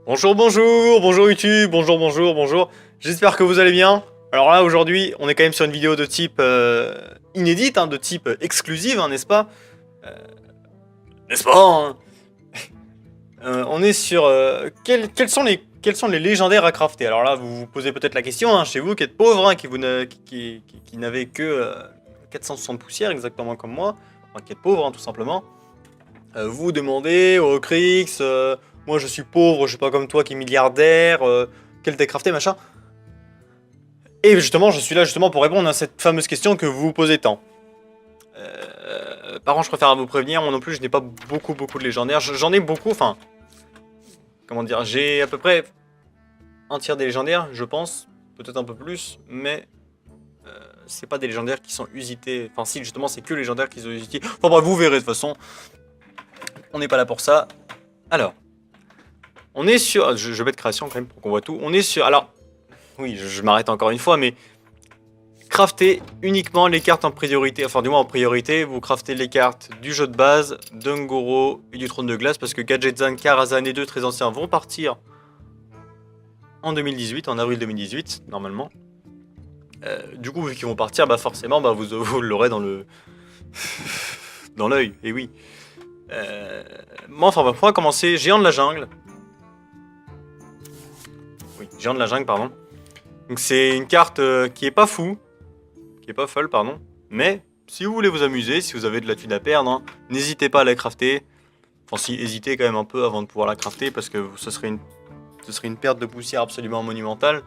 Bonjour YouTube, bonjour. J'espère que vous allez bien. Alors là, aujourd'hui, on est quand même sur une vidéo de type inédite, de type exclusive, n'est-ce pas Euh, N'est-ce pas On est sur quels sont les légendaires à crafter. Alors là, vous vous posez peut-être la question, chez vous qui êtes pauvre, qui n'avez que 460 poussières, exactement comme moi, enfin, qui êtes pauvre, tout simplement. Vous demandez au Crix, moi je suis pauvre, je suis pas comme toi qui est milliardaire, quel t'es crafté, machin. Et justement, je suis là justement pour répondre à cette fameuse question que vous vous posez tant. Par contre, je préfère vous prévenir, moi non plus, je n'ai pas beaucoup de légendaires. J'en ai beaucoup, enfin, comment dire, j'ai à peu près un tiers des légendaires, je pense, peut-être un peu plus, mais c'est pas des légendaires qui sont usités. Enfin, si, justement, c'est que les légendaires qui sont usités. Enfin, bref, vous verrez de toute façon. On n'est pas là pour ça. Alors, on est sur. Je vais mettre création quand même pour qu'on voit tout. On est sur. Alors, oui, je m'arrête encore une fois, mais craftez uniquement les cartes en priorité. Enfin, du moins en priorité, vous craftez les cartes du jeu de base, d'Ungoro et du Trône de Glace, parce que Gadgetzan, Karazhan et deux très anciens vont partir en 2018, en avril 2018, normalement. Du coup, vu qu'ils vont partir, bah forcément, bah vous l'aurez dans le. dans l'œil, et oui. Moi, enfin, on va commencer. Géant de la jungle. Oui, Géant de la jungle, pardon. Donc, c'est une carte qui est pas fou. Qui est pas folle, pardon. Mais, si vous voulez vous amuser, si vous avez de la thune à perdre, n'hésitez pas à la crafter. Enfin, si, hésitez quand même un peu avant de pouvoir la crafter, parce que ce serait une perte de poussière absolument monumentale.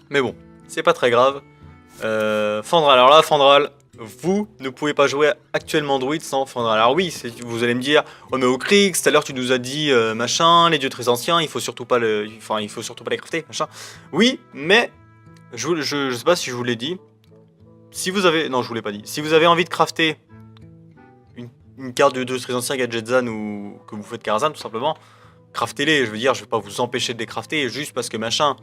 Mais bon, c'est pas très grave. Fandral, alors là, Fandral, vous ne pouvez pas jouer actuellement druide sans Fandral. Alors oui, vous allez me dire, oh mais au Krix, tout à l'heure tu nous as dit machin, les dieux très anciens, il faut surtout pas il faut surtout pas les crafter, machin. Oui, mais je sais pas si je vous l'ai dit. Si vous avez, non, je vous l'ai pas dit. Si vous avez envie de crafter une carte de dieux très anciens, Gadgetzan ou que vous faites Karazhan tout simplement, craftez-les. Je veux dire, je vais pas vous empêcher de les crafter juste parce que machin.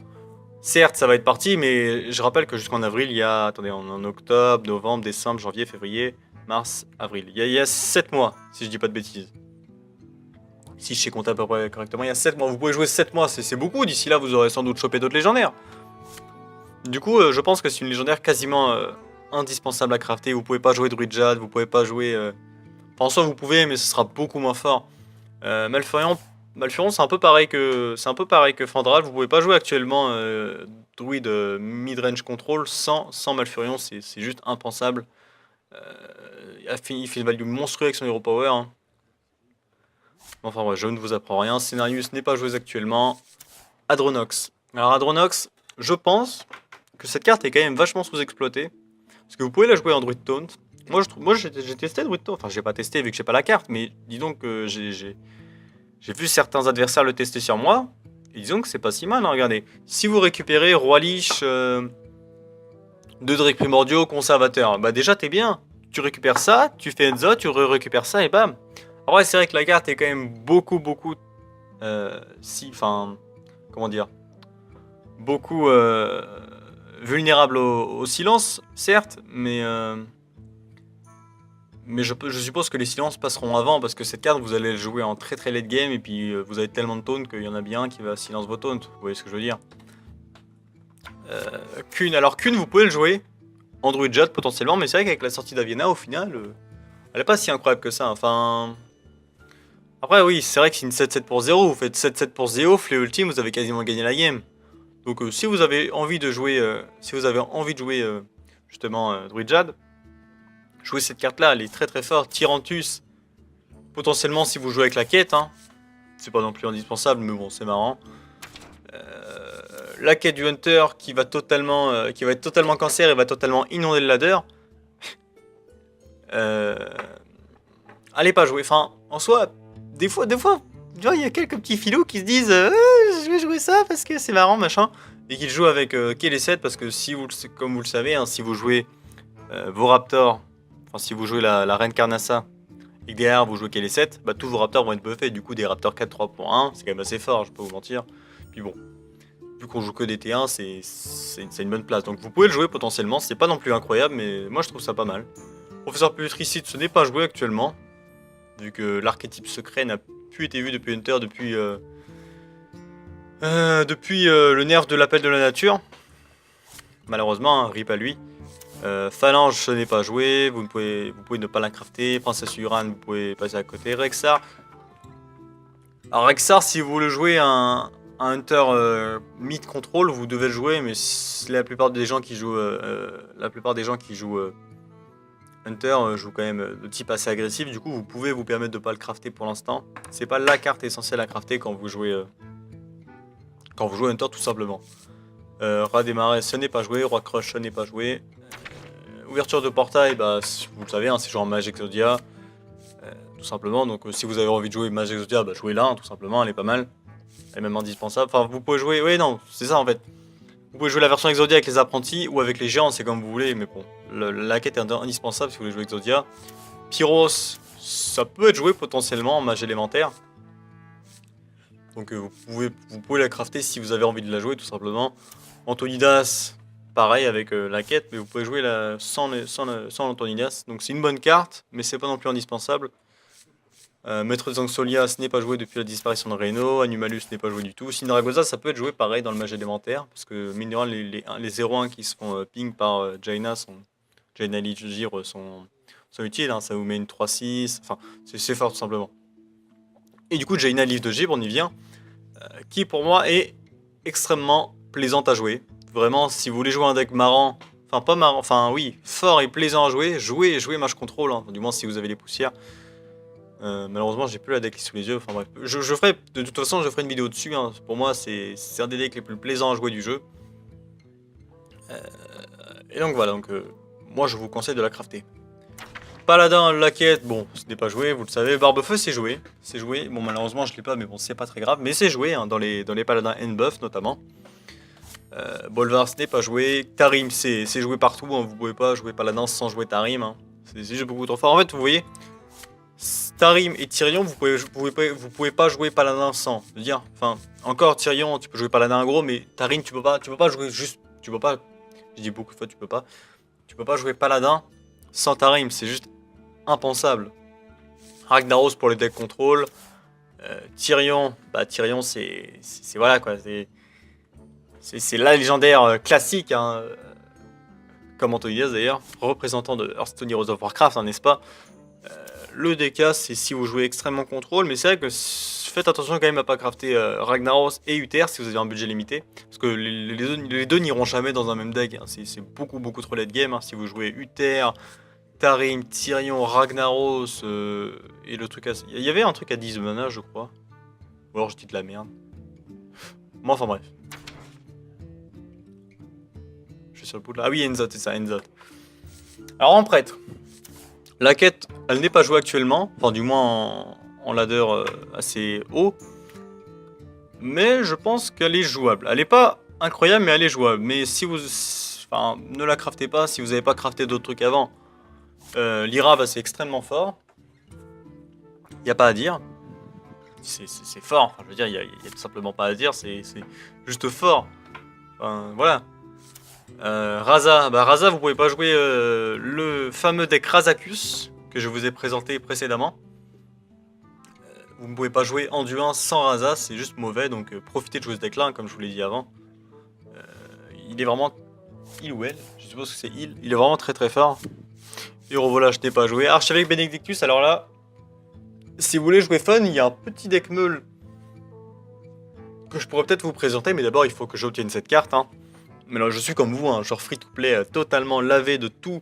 Certes, ça va être parti, mais je rappelle que jusqu'en avril, il y a... Attendez, en octobre, novembre, décembre, janvier, février, mars, avril. Il y a 7 mois, si je dis pas de bêtises. Si je sais compter à peu près correctement, il y a 7 mois. Vous pouvez jouer 7 mois, c'est beaucoup. D'ici là, vous aurez sans doute chopé d'autres légendaires. Du coup, je pense que c'est une légendaire quasiment indispensable à crafter. Vous pouvez pas jouer Druid Jade, vous pouvez pas jouer... Enfin, en soi, vous pouvez, mais ce sera beaucoup moins fort. Malfurion, c'est un peu pareil que Fandral. Vous pouvez pas jouer actuellement Druid mid-range control sans Malfurion, c'est juste impensable. Il fait une value monstrueuse avec son hero power. Enfin ouais, je ne vous apprends rien. Scénarius n'est pas joué actuellement. Adronox. Alors Adronox, je pense que cette carte est quand même vachement sous-exploitée. Parce que vous pouvez la jouer en Druid Taunt. Moi j'ai testé Druid Taunt. Enfin j'ai pas testé vu que j'ai pas la carte, mais dis donc que j'ai vu certains adversaires le tester sur moi, et disons que c'est pas si mal, regardez. Si vous récupérez Roi Lich, 2 Drake primordiaux, conservateur, bah déjà t'es bien. Tu récupères ça, tu fais Enzo, tu récupères ça et bam. Alors ouais, c'est vrai que la carte est quand même beaucoup, comment dire, beaucoup vulnérable au silence, certes, mais je suppose que les silences passeront avant, parce que cette carte, vous allez le jouer en très late game, et puis vous avez tellement de taunts qu'il y en a bien un qui va silence vos taunts, vous voyez ce que je veux dire. Kuhn, alors Kuhn, vous pouvez le jouer en Druid Jade potentiellement, mais c'est vrai qu'avec la sortie d'Aviena, au final, elle est pas si incroyable que ça, enfin... Après oui, c'est vrai que c'est une 7-7 pour 0, vous faites 7-7 pour 0, Flé Ultime, vous avez quasiment gagné la game. Donc si vous avez envie de jouer, justement Druid Jade, jouer cette carte là, elle est très forte. Tyrantus, potentiellement si vous jouez avec la quête, c'est pas non plus indispensable, mais bon, c'est marrant. La quête du Hunter qui va être totalement cancer et va totalement inonder le ladder. Allez pas jouer, enfin, en soi, des fois, il y a quelques petits filous qui se disent je vais jouer ça parce que c'est marrant, machin. Et qui jouent avec Kelly 7 parce que comme vous le savez, si vous jouez vos Raptors, enfin si vous jouez la Reine Carnassa et que derrière vous jouez Kelly 7, bah tous vos Raptors vont être buffés. Du coup, des Raptors 4-3 pour 1, c'est quand même assez fort, je peux vous mentir. Puis bon, vu qu'on joue que des T1, c'est une bonne place. Donc vous pouvez le jouer potentiellement, c'est pas non plus incroyable, mais moi je trouve ça pas mal. Professeur Putrécide, ce n'est pas joué actuellement, vu que l'archétype secret n'a plus été vu depuis Hunter Depuis le nerf de l'appel de la nature, malheureusement, hein, rip à lui. Phalange, ce n'est pas joué, vous pouvez ne pas la crafter. Princesse Uran, vous pouvez passer à côté. Rexar. Alors Rexar, si vous voulez jouer un Hunter mid control, vous devez le jouer, mais la plupart des gens qui jouent, Hunter jouent quand même de type assez agressif. Du coup, vous pouvez vous permettre de ne pas le crafter pour l'instant. C'est pas la carte essentielle à crafter quand vous jouez Hunter tout simplement. Rat des marais, ce n'est pas joué. Roi Crush, ce n'est pas joué. Ouverture de portail, bah, vous le savez, hein, c'est genre Mage Exodia. Tout simplement, donc si vous avez envie de jouer Mage Exodia, bah, jouez-la, hein, tout simplement, elle est pas mal. Elle est même indispensable. Enfin, vous pouvez jouer, oui, non, c'est ça en fait. Vous pouvez jouer la version Exodia avec les apprentis ou avec les géants, c'est comme vous voulez, mais bon, la quête est indispensable si vous voulez jouer Exodia. Pyros, ça peut être joué potentiellement en Mage élémentaire. Donc vous pouvez la crafter si vous avez envie de la jouer, tout simplement. Antonidas, pareil avec la quête, mais vous pouvez jouer sans l'Antonidas. Donc c'est une bonne carte, mais c'est pas non plus indispensable. Maître des Anxolias n'est pas joué depuis la disparition de Reno. Animalus n'est pas joué du tout. Sindragosa, ça peut être joué pareil dans le mage élémentaire, parce que mine de rien, les 0-1 qui se font ping par Jaina, Jaina Ligir sont utiles. Hein, ça vous met une 3-6, enfin, c'est fort tout simplement. Et du coup, Jaina Livre de Gibre, on y vient, qui pour moi est extrêmement plaisante à jouer. Vraiment, si vous voulez jouer un deck marrant, enfin pas marrant, enfin oui, fort et plaisant à jouer, jouez mage control, hein, du moins si vous avez les poussières. Malheureusement, j'ai plus la deck sous les yeux. Enfin bref, je ferai de toute façon, je ferai une vidéo dessus. Hein. Pour moi, c'est un des decks les plus plaisants à jouer du jeu. Et donc voilà, moi je vous conseille de la crafter. Paladin, la quête, bon, ce n'est pas joué, vous le savez. Barbefeu, c'est joué. C'est joué. Bon, malheureusement, je l'ai pas, mais bon, c'est pas très grave. Mais c'est joué hein, dans les paladins N-buff notamment. Bolvar, ce n'est pas joué. Tarim, c'est joué partout. Hein. Vous pouvez pas jouer paladin sans jouer Tarim. Hein. C'est juste beaucoup trop fort. En fait, vous voyez. Tarim et Tyrion, vous pouvez pas jouer paladin sans. Je veux dire, enfin, encore Tyrion, tu peux jouer paladin aggro, mais Tarim, tu peux pas jouer juste, tu peux pas. Je dis beaucoup de fois, tu peux pas jouer paladin sans Tarim, c'est juste impensable. Ragnaros pour le deck contrôle, Tyrion, bah Tyrion, c'est voilà quoi, c'est la légendaire classique, hein, comme Antonidas d'ailleurs, représentant de Hearthstone Heroes of Warcraft, hein, n'est-ce pas? Le DK, c'est si vous jouez extrêmement contrôle, mais c'est vrai que faites attention quand même à pas crafter Ragnaros et Uther si vous avez un budget limité. Parce que les deux n'iront jamais dans un même deck. Hein. C'est beaucoup trop late game. Hein. Si vous jouez Uther, Tarim, Tyrion, Ragnaros et le truc à... Il y avait un truc à 10 mana, je crois. Ou alors je dis de la merde. Bon, enfin bref. Je suis sur le bout de là. Ah oui, Enzot, c'est ça, Enzot. Alors en prêtre. La quête, elle n'est pas jouée actuellement, enfin du moins en ladder assez haut, mais je pense qu'elle est jouable. Elle n'est pas incroyable, mais elle est jouable. Mais si vous, enfin, ne la craftez pas si vous n'avez pas crafté d'autres trucs avant. L'Ira, bah, c'est extrêmement fort. Il n'y a pas à dire. C'est fort. Enfin, je veux dire, il y a tout simplement pas à dire. C'est juste fort. Enfin, voilà. Raza, Raza, vous pouvez pas jouer le fameux deck Razacus que je vous ai présenté précédemment. Vous ne pouvez pas jouer Anduin sans Raza, c'est juste mauvais, donc profitez de jouer ce deck là, hein, comme je vous l'ai dit avant. Il est vraiment... Il ou elle, je suppose que c'est il est vraiment très fort. Eurovola, je n'ai pas joué. Archevêque Benedictus, alors là, si vous voulez jouer fun, il y a un petit deck meule que je pourrais peut-être vous présenter, mais d'abord il faut que j'obtienne cette carte. Hein. Mais là, je suis comme vous, hein, genre free-to-play totalement lavé de tout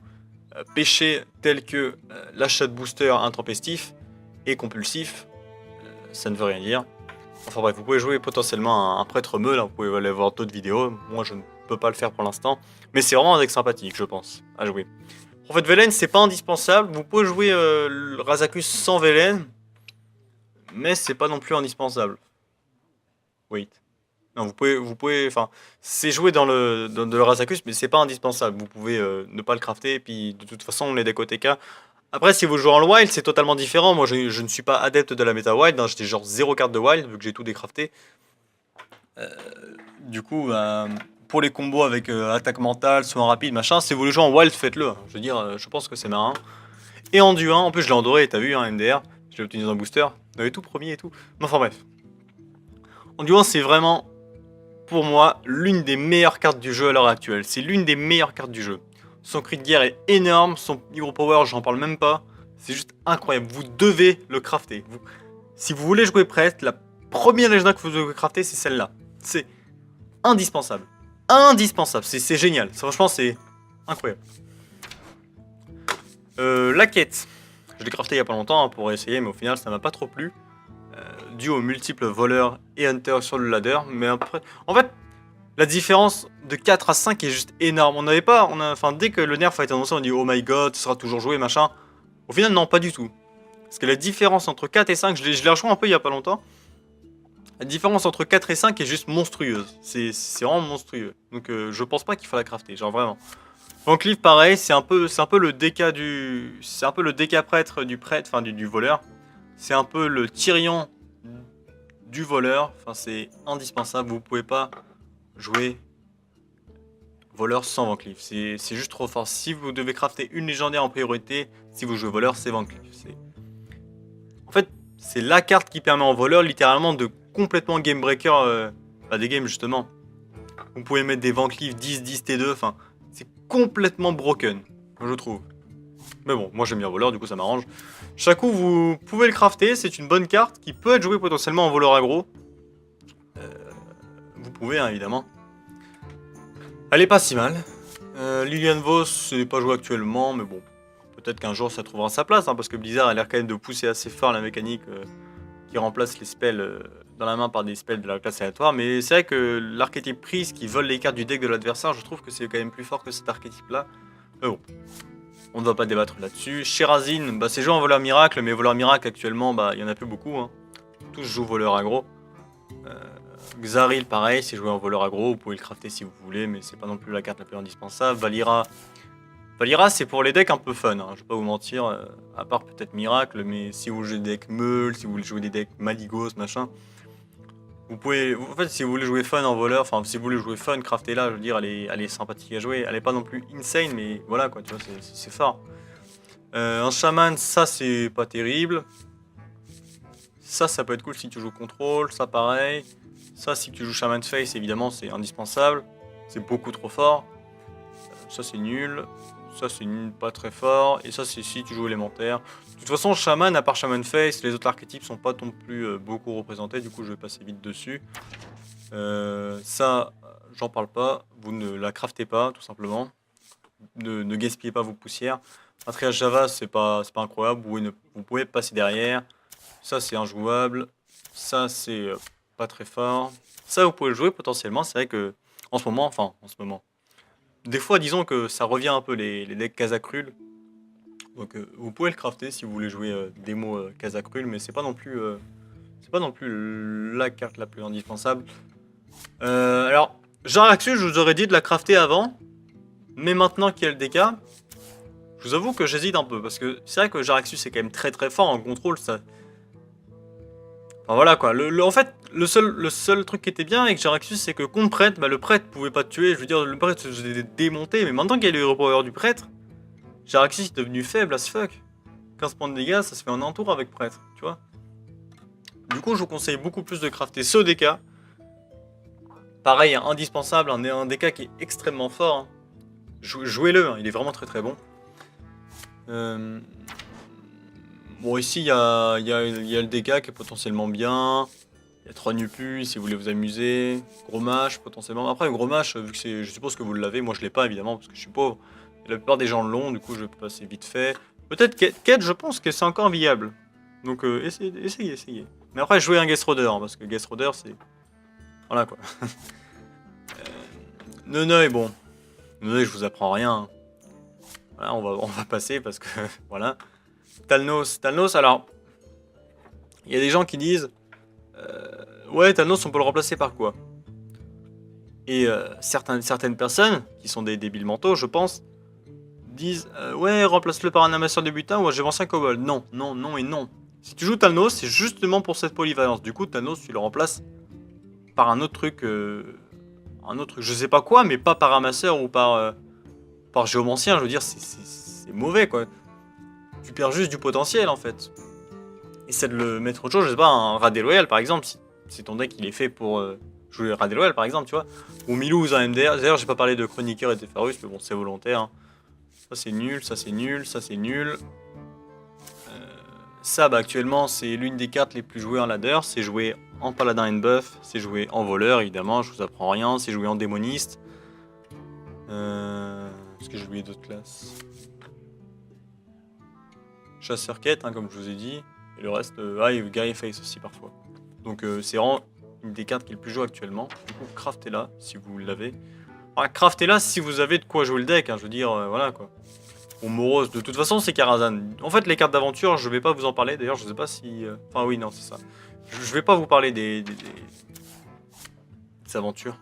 péché tel que l'achat de booster intempestif et compulsif. Ça ne veut rien dire. Enfin bref, vous pouvez jouer potentiellement un prêtre meule, hein, vous pouvez aller voir d'autres vidéos. Moi, je ne peux pas le faire pour l'instant. Mais c'est vraiment un deck sympathique, je pense, à jouer. Prophète Velen, c'est pas indispensable. Vous pouvez jouer le Razacus sans Velen, mais c'est pas non plus indispensable. Wait. Non, vous pouvez, enfin, c'est joué dans le Razacus, mais c'est pas indispensable. Vous pouvez ne pas le crafter, et puis de toute façon, les decks OTK. Après, si vous jouez en wild, c'est totalement différent. Moi, je ne suis pas adepte de la méta wild, hein. J'étais genre 0 carte de wild, vu que j'ai tout décrafté. Du coup, pour les combos avec attaque mentale, soin rapide, machin, si vous voulez jouer en wild, faites-le. Hein. Je veux dire, je pense que c'est marrant. Et en du 1, en plus, je l'ai en doré, t'as vu, hein, MDR. Je l'ai obtenu dans un booster. On avait tout promis et tout. Mais enfin, bref. En du 1, c'est vraiment pour moi l'une des meilleures cartes du jeu à l'heure actuelle. C'est l'une des meilleures cartes du jeu. Son cri de guerre est énorme, son hero power, j'en parle même pas. C'est juste incroyable, vous devez le crafter. Si vous voulez jouer prêtre, la première légendaire que vous devez crafter, c'est celle-là. C'est indispensable. Indispensable, c'est génial. Franchement, c'est incroyable. La quête. Je l'ai crafté il y a pas longtemps pour essayer, mais au final, ça m'a pas trop plu. Dû aux multiples voleurs et hunters sur le ladder. Mais après, en fait, la différence de 4 à 5 est juste énorme. Enfin, dès que le nerf a été annoncé, on dit oh my god, ce sera toujours joué, machin. Au final, non, pas du tout. Parce que la différence entre 4 et 5, je l'ai rejoint un peu il y a pas longtemps. La différence entre 4 et 5 est juste monstrueuse. C'est vraiment monstrueux. Donc je pense pas qu'il faut la crafter, genre vraiment. Van Cleef, pareil, c'est un peu le DK du. C'est un peu le DK prêtre du prêtre, enfin du voleur. C'est un peu le Tyrion du voleur. Enfin, c'est indispensable. Vous pouvez pas jouer voleur sans Van Cleef. C'est juste trop fort. Si vous devez crafter une légendaire en priorité, si vous jouez voleur, c'est Van Cleef. En fait, c'est la carte qui permet en voleur littéralement de complètement game breaker des games justement. Vous pouvez mettre des Van Cleef 10, 10, T2, enfin, c'est complètement broken, je trouve. Mais bon, moi j'aime bien voleur, du coup ça m'arrange. Chaque coup, vous pouvez le crafter, c'est une bonne carte qui peut être jouée potentiellement en voleur aggro. Vous pouvez, hein, évidemment. Elle est pas si mal. Lilian Vos, c'est pas joué actuellement, mais bon, peut-être qu'un jour ça trouvera sa place, hein, parce que Blizzard a l'air quand même de pousser assez fort la mécanique qui remplace les spells dans la main par des spells de la classe aléatoire. Mais c'est vrai que l'archétype prise qui vole les cartes du deck de l'adversaire, je trouve que c'est quand même plus fort que cet archétype-là. Mais bon, on ne va pas débattre là-dessus. Sherazin, bah, c'est joué en voleur miracle, mais voleur miracle actuellement, bah, il y en a plus beaucoup. Hein. Tous jouent voleur aggro. Xaril, pareil, c'est joué en voleur aggro, vous pouvez le crafter si vous voulez, mais c'est pas non plus la carte la plus indispensable. Valira, c'est pour les decks un peu fun, hein, je vais pas vous mentir, à part peut-être Miracle, mais si vous jouez des decks Meul, si vous voulez jouer des decks Maligos, machin, vous pouvez, en fait, si vous voulez jouer fun en voleur, enfin, si vous voulez jouer fun, craftez-la, je veux dire, elle est sympathique à jouer, elle est pas non plus insane, mais voilà, quoi, tu vois, c'est fort. Un chaman, ça, c'est pas terrible. Ça peut être cool si tu joues contrôle, ça pareil. Ça, si tu joues Shaman Face, évidemment, c'est indispensable. C'est beaucoup trop fort. Ça, c'est nul. Ça, c'est pas très fort. Et ça, c'est si tu joues élémentaire. De toute façon, Shaman, à part Shaman Face, les autres archétypes sont pas non plus beaucoup représentés. Du coup, je vais passer vite dessus. Ça, j'en parle pas. Vous ne la craftez pas, tout simplement. Ne gaspillez pas vos poussières. Un triage Java, c'est pas incroyable. Vous pouvez passer derrière. Ça, c'est injouable. Ça, c'est pas très fort. Ça, vous pouvez le jouer potentiellement. C'est vrai que en ce moment, des fois, disons que ça revient un peu les decks Kazakrul. Donc, vous pouvez le crafter si vous voulez jouer démo Kazakrul, mais c'est pas non plus la carte la plus indispensable. Alors, Jaraxxus, je vous aurais dit de la crafter avant, mais maintenant qu'il y a le DK, je vous avoue que j'hésite un peu parce que c'est vrai que Jaraxxus est quand même très très fort en contrôle. Ça. Enfin voilà quoi, en fait, le seul truc qui était bien avec Jaraxxus, c'est que contre prêtre, bah, le prêtre pouvait pas te tuer, je veux dire, le prêtre se faisait démonter, mais maintenant qu'il y a le hero power du prêtre, Jaraxxus est devenu faible as fuck. 15 points de dégâts, ça se fait en un tour avec prêtre, tu vois. Du coup, je vous conseille beaucoup plus de crafter ce DK. Pareil, indispensable, un DK qui est extrêmement fort. Hein. Jouez-le, hein, il est vraiment très très bon. Bon, ici, il y a le DK qui est potentiellement bien. Il y a 3 Nupus si vous voulez vous amuser. Gros Mâche, potentiellement. Après, gros Mâche, vu que je suppose que vous l'avez, moi je l'ai pas évidemment, parce que je suis pauvre. Et la plupart des gens l'ont, du coup je vais passer vite fait. Peut-être Quête, je pense que c'est encore viable. Donc essayez. Mais après, jouez un Guest Roder, hein, parce que Guest Roder, c'est... Voilà quoi. Neneuil, bon. Neneuil, je vous apprends rien. Voilà, on va passer parce que... voilà. Talnos, alors... Il y a des gens qui disent... ouais, Talnos, on peut le remplacer par quoi? Et certaines personnes, qui sont des débiles mentaux, je pense, disent ouais, remplace-le par un amasseur de butin ou un gévancien kobold. Non et non. Si tu joues Talnos, c'est justement pour cette polyvalence. Du coup, Talnos, tu le remplaces par un autre truc, je sais pas quoi, mais pas par amasseur ou par géomancien. Je veux dire, c'est mauvais, quoi. Tu perds juste du potentiel, en fait. Essaie de le mettre autre chose, je sais pas, un rat déloyal, par exemple, si ton deck, il est fait pour jouer Radelwell par exemple, tu vois. Ou Milouz en MDR. D'ailleurs, j'ai pas parlé de Chroniqueur et Teferus, mais bon, c'est volontaire. Hein. Ça c'est nul, ça c'est nul, ça c'est nul. Ça, bah, actuellement, c'est l'une des cartes les plus jouées en ladder. C'est joué en paladin and buff, c'est joué en voleur, évidemment, je vous apprends rien. C'est joué en démoniste. Est-ce que j'ai oublié d'autres classes? Chasseur quête, hein, comme je vous ai dit. Et le reste, et Guerrier Face aussi parfois. Donc c'est vraiment une des cartes qui est le plus jouée actuellement. Du coup, craftez-la si vous l'avez. Enfin, craftez-la si vous avez de quoi jouer le deck, hein, je veux dire, voilà quoi. Ou Moros, de toute façon c'est Karazhan. En fait les cartes d'aventure, je vais pas vous en parler, d'ailleurs je sais pas si... Enfin oui, non c'est ça. Je vais pas vous parler des aventures.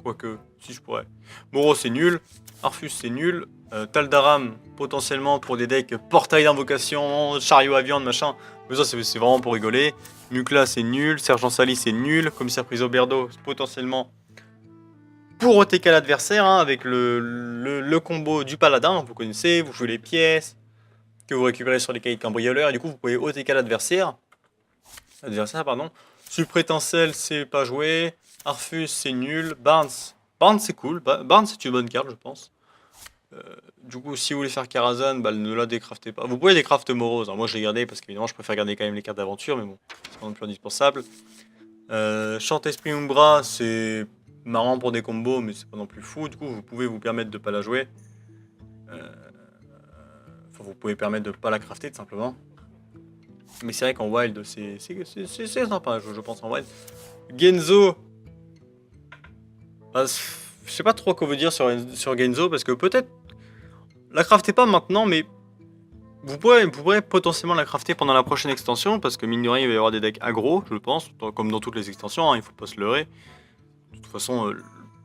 Quoique, si je pourrais. Moros c'est nul, Arfus c'est nul, Taldaram potentiellement pour des decks portail d'invocation, chariot à viande, machin. Mais ça c'est vraiment pour rigoler. Mukla c'est nul, Sergent Sali c'est nul, Commissaire Prisoberdo potentiellement pour OTK l'adversaire, hein, avec le combo du paladin, vous connaissez, vous jouez les pièces que vous récupérez sur les cahiers de cambrioleur, et du coup vous pouvez OTK l'adversaire. Pardon. Suprétensel, c'est pas joué. Arfus, c'est nul. Barnes c'est cool. Barnes, c'est une bonne carte, je pense. Du coup, si vous voulez faire Karazhan, bah, ne la décraftez pas. Vous pouvez décraft Moros. Hein. Moi, je l'ai gardé parce qu'évidemment, je préfère garder quand même les cartes d'aventure, mais bon, c'est pas non plus indispensable. Chant Esprit Umbra, c'est marrant pour des combos, mais c'est pas non plus fou. Du coup, vous pouvez vous permettre de pas la jouer. Enfin, vous pouvez permettre de pas la crafter, tout simplement. Mais c'est vrai qu'en wild, c'est sympa, je pense, en wild. Genzo. Bah, je sais pas trop quoi vous dire sur Genzo, parce que peut-être... La craftez pas maintenant, mais... Vous pourrez potentiellement la crafter pendant la prochaine extension, parce que mine de rien, il va y avoir des decks aggro, je pense, comme dans toutes les extensions, hein, il faut pas se leurrer. De toute façon,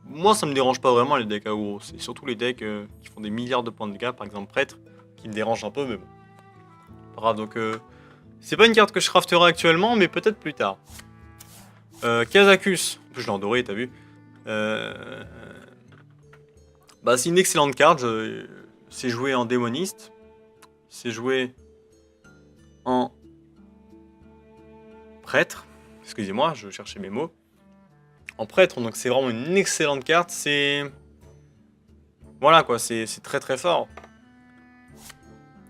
moi ça me dérange pas vraiment les decks aggro, c'est surtout les decks qui font des milliards de points de dégâts, par exemple Prêtre, qui me dérangent un peu, mais bon. Pas grave, donc c'est pas une carte que je crafterai actuellement, mais peut-être plus tard. Kazakus, en plus je l'ai en doré, t'as vu. Bah c'est une excellente carte, c'est joué en démoniste. C'est joué en prêtre. Excusez-moi, je cherchais mes mots. En prêtre, donc c'est vraiment une excellente carte. C'est... Voilà quoi, c'est très très fort.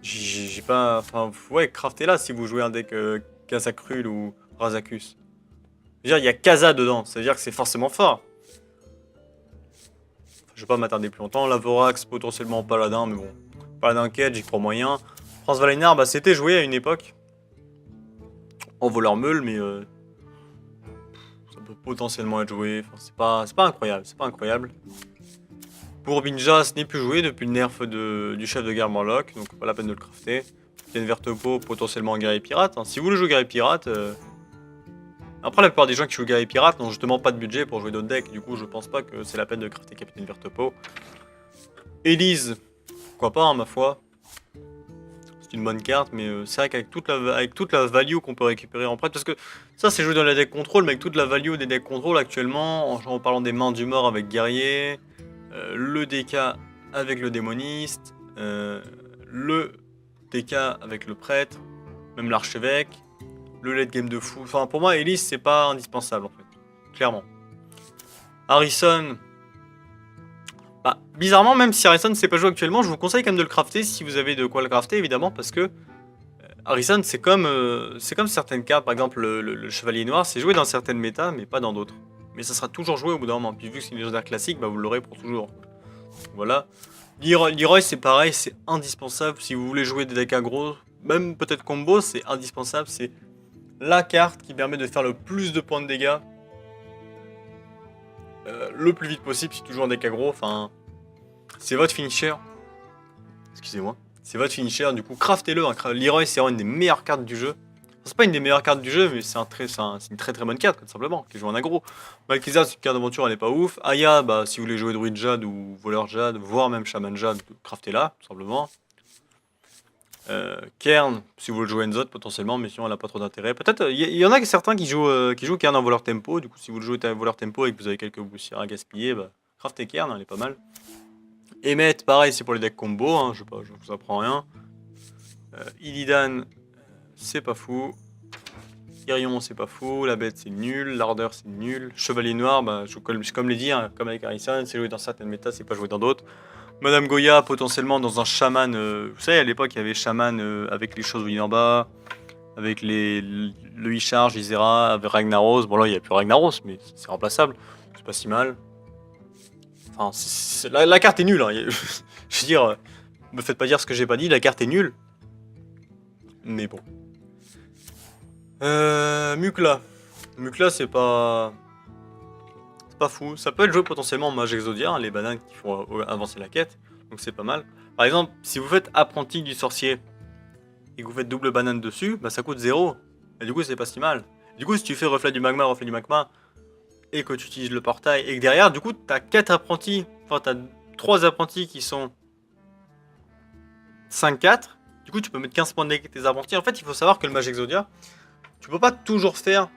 J'ai pas... Enfin, ouais, craftez-la si vous jouez un deck Kazakrul ou Razakus. Je veux dire, il y a Kaza dedans, ça veut dire que c'est forcément fort. Je vais pas m'attarder plus longtemps. Lavorax, potentiellement paladin, mais bon. Paladin quête, j'y crois moyen. France Valénar, bah c'était joué à une époque. En voleur meule, mais ça peut potentiellement être joué. Enfin, c'est pas incroyable, c'est pas incroyable. Pour Binja, ce n'est plus joué depuis le nerf du chef de guerre Morlock, donc pas la peine de le crafter. Ken Vertepo, potentiellement guerrier pirate. Hein. Si vous voulez jouer guerrier pirate... Après, la plupart des gens qui jouent guerrier pirate n'ont justement pas de budget pour jouer d'autres decks. Du coup, je pense pas que c'est la peine de crafter Capitaine Vertepo. Elise, pourquoi pas, hein, ma foi. C'est une bonne carte, mais c'est vrai qu'avec toute la value qu'on peut récupérer en prête, parce que ça c'est joué dans les decks contrôle, mais avec toute la value des decks contrôle actuellement, en parlant des mains du mort avec guerrier, le DK avec le démoniste, le DK avec le prêtre, même l'archevêque, le late game de fou. Enfin, pour moi, Elise c'est pas indispensable en fait, clairement. Harrison. Bah, bizarrement, même si Harrison c'est pas joué actuellement, je vous conseille quand même de le crafter si vous avez de quoi le crafter, évidemment, parce que Harrison c'est comme certaines cartes, par exemple le Chevalier Noir, c'est joué dans certaines méta, mais pas dans d'autres. Mais ça sera toujours joué au bout d'un moment, puis vu que c'est une légendaire classique, bah vous l'aurez pour toujours. Voilà. Leroy c'est pareil, c'est indispensable si vous voulez jouer des decks aggro, même peut-être combo, c'est indispensable, c'est la carte qui permet de faire le plus de points de dégâts le plus vite possible si toujours un deck aggro, enfin... C'est votre finisher. Excusez-moi. C'est votre finisher, du coup, craftez-le. Hein. Leroy, c'est vraiment une des meilleures cartes du jeu. C'est pas une des meilleures cartes du jeu, mais c'est une très très bonne carte, tout simplement, qui joue en aggro. Malkizar, c'est une carte d'aventure, elle est pas ouf. Aya, bah, si vous voulez jouer Druid Jade ou Voleur Jade, voire même Shaman Jade, craftez-la, tout simplement. Kern, si vous voulez jouer Enzot, potentiellement, mais sinon elle a pas trop d'intérêt. Peut-être, il y en a certains qui jouent Kern en voleur tempo, du coup, si vous le jouez en voleur tempo et que vous avez quelques boussières à gaspiller, bah, craftez Kern, elle est pas mal. Emmet, pareil, c'est pour les decks combo, hein, je vous apprends rien. Illidan, c'est pas fou. Tyrion, c'est pas fou. La bête, c'est nul. L'ardeur, c'est nul. Chevalier noir, bah, comme l'ai dit, hein, comme avec Harrison, c'est joué dans certaines méta, c'est pas joué dans d'autres. Madame Goya, potentiellement dans un chaman. Vous savez, à l'époque, il y avait chaman avec les choses en bas, avec le e-charge, Isera, avec Ragnaros. Bon, là, il n'y a plus Ragnaros, mais c'est remplaçable. C'est pas si mal. Enfin, la carte est nulle. Hein. Je veux dire, me faites pas dire ce que j'ai pas dit, la carte est nulle. Mais bon. Mukla. Mukla, c'est pas fou. Ça peut être joué potentiellement en mage Exodia, hein, les bananes qui font avancer la quête. Donc c'est pas mal. Par exemple, si vous faites apprenti du sorcier et que vous faites double banane dessus, bah ça coûte 0. Et du coup, c'est pas si mal. Du coup, si tu fais reflet du magma, et que tu utilises le portail, et que derrière, du coup, t'as 4 apprentis. Enfin, t'as 3 apprentis qui sont 5-4. Du coup, tu peux mettre 15 points de dégâts avec tes apprentis. En fait, il faut savoir que le mage Exodia, tu peux pas toujours faire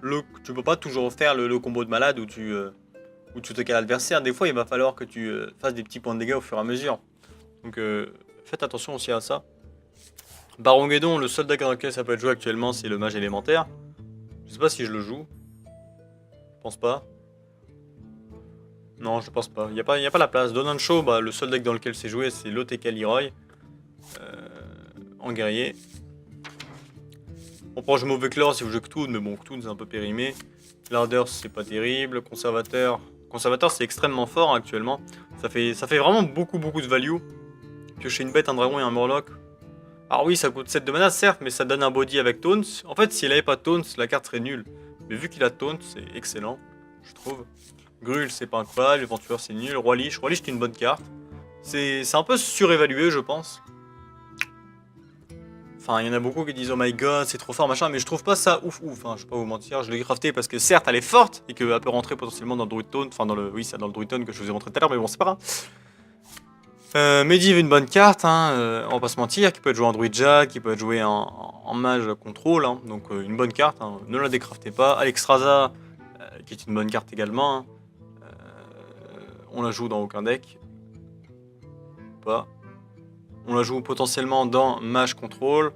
le combo de malade où tu te cales l'adversaire. Des fois, il va falloir que tu fasses des petits points de dégâts au fur et à mesure. Donc, faites attention aussi à ça. Baron Guédon, le seul deck dans lequel ça peut être joué actuellement, c'est le mage élémentaire. Je sais pas si je le joue. Je pense pas. Non, je pense pas. Il y a pas la place. Donan Show, bah, le seul deck dans lequel c'est joué, c'est l'OTK Leroy. En guerrier. On prend je mauvais clore si vous jouez Cthulhu, mais bon, Cthulhu c'est un peu périmé. L'ardeur, c'est pas terrible. Conservateur, c'est extrêmement fort hein, actuellement. Ça fait vraiment beaucoup de value. Piocher une bête, un dragon et un murloc. Alors oui, ça coûte 7 de mana, certes, mais ça donne un body avec Taunt. En fait, s'il avait pas Taunt, la carte serait nulle. Mais vu qu'il a Taunt, c'est excellent, je trouve. Grul, c'est pas incroyable. Éventueur, c'est nul. Roi Lich, c'est une bonne carte. C'est un peu surévalué, je pense. Enfin, il y en a beaucoup qui disent oh my god, c'est trop fort, machin, mais je trouve pas ça ouf. Enfin, je vais pas vous mentir, je l'ai crafté parce que certes, elle est forte et qu'elle peut rentrer potentiellement dans le Druid Taunt. Enfin, c'est dans le Druid Taunt que je vous ai montré tout à l'heure, mais bon, c'est pas grave. Medivh est une bonne carte, hein, on va pas se mentir, qui peut être joué en Druid Jad, qui peut être joué en mage contrôle, hein, donc une bonne carte, hein, ne la décraftez pas. Alexstrasza, qui est une bonne carte également, hein, on la joue dans aucun deck. Pas. On la joue potentiellement dans mage contrôle.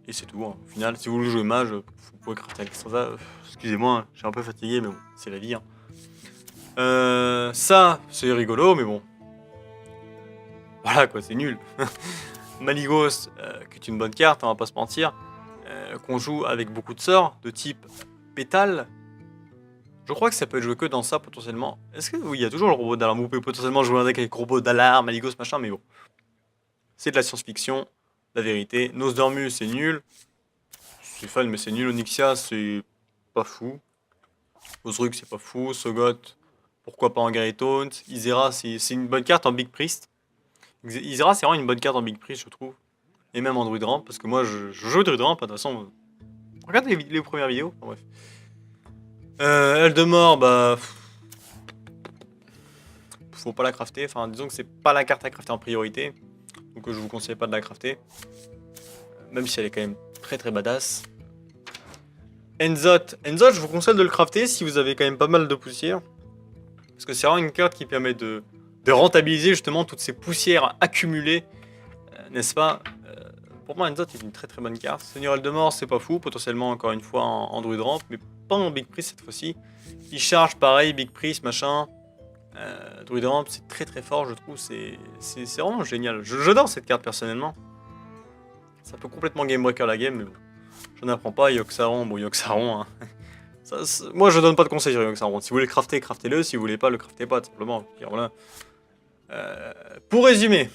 Et c'est tout, hein. Au final, si vous voulez jouer mage, vous pouvez crafter Alexstrasza. Excusez-moi, hein, je suis un peu fatigué, mais bon, c'est la vie. Hein. Ça, c'est rigolo, mais bon. Voilà quoi, c'est nul. Maligos, qui est une bonne carte, on va pas se mentir, qu'on joue avec beaucoup de sorts, de type pétale. Je crois que ça peut être joué que dans ça potentiellement. Est-ce que oui, il y a toujours le robot d'alarme, vous pouvez potentiellement jouer un deck avec robot d'alarme, Maligos, machin, mais bon. C'est de la science-fiction, la vérité. Nosdormu, c'est nul. C'est fun, mais c'est nul. Onyxia, c'est pas fou. Osruk, c'est pas fou. Sogot, pourquoi pas en Guerrier Taunt. Isera, c'est une bonne carte en Big Priest. Isera, c'est vraiment une bonne carte en Big Priest, je trouve. Et même en Druid Ramp, parce que moi, je joue Druid Ramp, de toute façon. Regardez les premières vidéos. Enfin, bref. Eldemort, bah. Faut pas la crafter. Enfin, disons que c'est pas la carte à crafter en priorité. Donc, je vous conseille pas de la crafter. Même si elle est quand même très badass. Enzot, je vous conseille de le crafter si vous avez quand même pas mal de poussière. Parce que c'est vraiment une carte qui permet de rentabiliser justement toutes ces poussières accumulées. N'est-ce pas Pour moi, Enzot est une très bonne carte. Seigneur Eldemort, c'est pas fou. Potentiellement, encore une fois, en Druid Ramp. Mais pas en Big Priest cette fois-ci. Il charge pareil, Big Priest, machin. Druid Ramp, c'est très fort, je trouve. C'est vraiment génial. J'adore cette carte personnellement. Ça peut complètement game breaker la game, mais bon. Je n'apprends pas. Yogg-Saron, bon, Yogg-Saron. Hein. Moi, je donne pas de conseils sur Yogg-Saron. Si vous voulez le crafter, craftez-le. Si vous voulez pas, le craftez pas, tout simplement. Voilà. Pour résumer,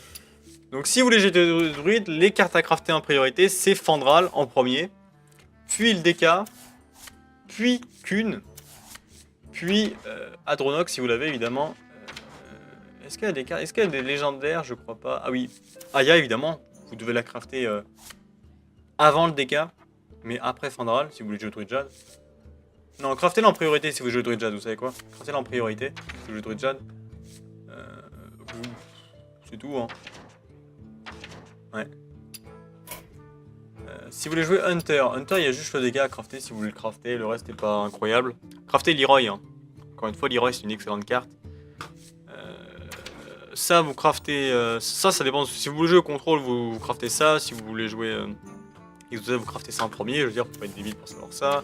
donc si vous voulez jeter druide, les cartes à crafter en priorité, c'est Fandral en premier, puis le DK, puis Kun, puis Adronox si vous l'avez évidemment. Est-ce qu'il y a des cartes, est-ce qu'il y a des légendaires? Je crois pas. Ah oui, Aya évidemment, vous devez la crafter avant le DK, mais après Fandral si vous voulez jouer Druid Jad. Non, craftez-la en priorité si vous jouez Druid Jad, vous savez quoi? Craftez-la en priorité si vous jouez Druid Jad. C'est tout, hein. Ouais. Si vous voulez jouer Hunter, il y a juste le dégât à crafter si vous voulez le crafter, le reste n'est pas incroyable. Craftez Leroy, hein. Encore une fois, Leroy c'est une excellente carte. Ça, vous craftez. Ça dépend. Si vous voulez jouer au contrôle, vous craftez ça. Si vous voulez jouer Exocet, vous craftez ça en premier, je veux dire, faut pas être débile pour savoir ça.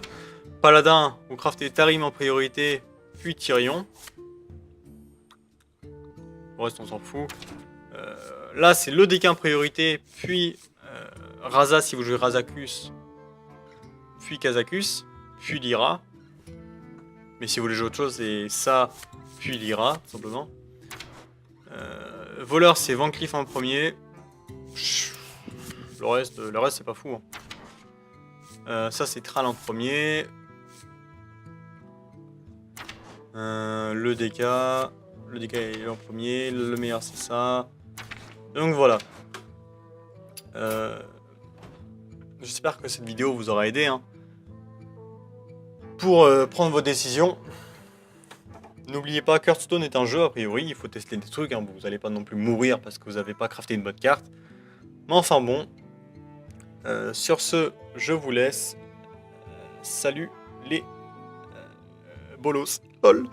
Paladin, vous craftez Tarim en priorité, puis Tyrion. Le reste, on s'en fout. Là, c'est le deck en priorité, puis Raza si vous jouez Razakus, puis Kazakus, puis Lyra. Mais si vous voulez jouer autre chose, c'est ça, puis Lyra, tout simplement. Voleur, c'est Van Cleef en premier. Le reste c'est pas fou. Hein. Ça, c'est Thrall en premier. Le DK est en premier. Le meilleur, c'est ça. Donc voilà. J'espère que cette vidéo vous aura aidé. Hein. Pour prendre vos décisions. N'oubliez pas, Hearthstone est un jeu, a priori, il faut tester des trucs, hein. Vous n'allez pas non plus mourir parce que vous n'avez pas crafté une bonne carte. Mais enfin bon, sur ce, je vous laisse. Salut les bolos. Lol.